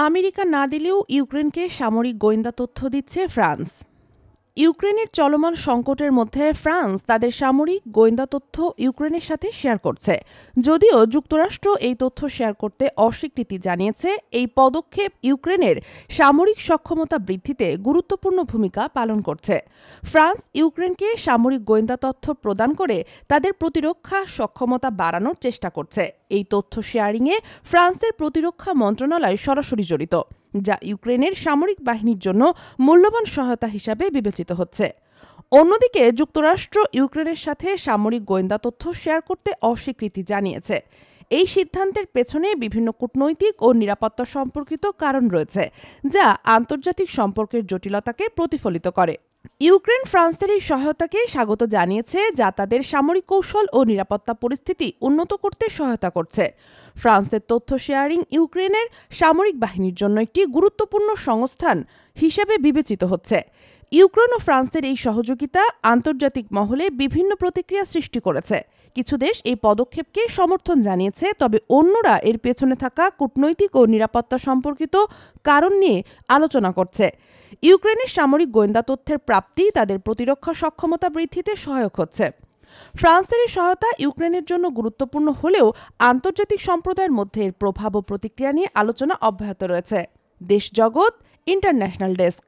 America না দিলেও ইউক্রেনকে সামরিক গোয়েন্দা তথ্য দিচ্ছে ফ্রান্স। ইউক্রেনের চলমান সংকটের মধ্যে ফ্রান্স তাদের সামরিক গোয়েন্দা তথ্য ইউক্রেনের সাথে শেয়ার করছে। যদিও যুক্তরাষ্ট্র এই তথ্য শেয়ার করতে অস্বীকৃতি জানিয়েছে, এই পদক্ষেপ ইউক্রেনের সামরিক সক্ষমতা বৃদ্ধিতে গুরুত্বপূর্ণ ভূমিকা পালন করছে। ফ্রান্স ইউক্রেনকে সামরিক গোয়েন্দা তথ্য প্রদান করে তাদের প্রতিরক্ষা সক্ষমতা বাড়ানোর চেষ্টা করছে। এই তথ্য শেয়ারিংয়ে ফ্রান্সের প্রতিরক্ষা মন্ত্রণালয় সরাসরি জড়িত, যা ইউক্রেনের সামরিক বাহিনীর জন্য মূল্যবান সহায়তা হিসাবে বিবেচিত হচ্ছে। অন্যদিকে যুক্তরাষ্ট্র ইউক্রেনের সাথে সামরিক গোয়েন্দা তথ্য শেয়ার করতে অস্বীকৃতি জানিয়েছে। এই সিদ্ধান্তের পেছনে বিভিন্ন কূটনৈতিক ও নিরাপত্তা সম্পর্কিত কারণ রয়েছে, যা আন্তর্জাতিক সম্পর্কের জটিলতাকে প্রতিফলিত করে। ইউক্রেন ফ্রান্সের এই সহায়তাকে স্বাগত জানিয়েছে, যা তাদের সামরিক কৌশল ও নিরাপত্তা পরিস্থিতি উন্নত করতে সহায়তা করছে। ফ্রান্সের তথ্য শেয়ারিং ইউক্রেনের সামরিক বাহিনীর জন্য একটি গুরুত্বপূর্ণ সংস্থান হিসেবে বিবেচিত হচ্ছে। ইউক্রেন ও ফ্রান্সের এই সহযোগিতা আন্তর্জাতিক মহলে বিভিন্ন প্রতিক্রিয়া সৃষ্টি করেছে। কিছু দেশ এই পদক্ষেপকে সমর্থন জানিয়েছে, তবে অন্যরা এর পেছনে থাকা কূটনৈতিক ও নিরাপত্তা সম্পর্কিত কারণ নিয়ে আলোচনা করছে। ইউক্রেনের সামরিক গোয়েন্দা তথ্যের প্রাপ্তি তাদের প্রতিরক্ষা সক্ষমতা বৃদ্ধিতে সহায়ক হচ্ছে। ফ্রান্সের এই সহায়তা ইউক্রেনের জন্য গুরুত্বপূর্ণ হলেও আন্তর্জাতিক সম্প্রদায়ের মধ্যে এর প্রভাব ও প্রতিক্রিয়া নিয়ে আলোচনা অব্যাহত রয়েছে। দেশ জগৎ, ইন্টারন্যাশনাল ডেস্ক।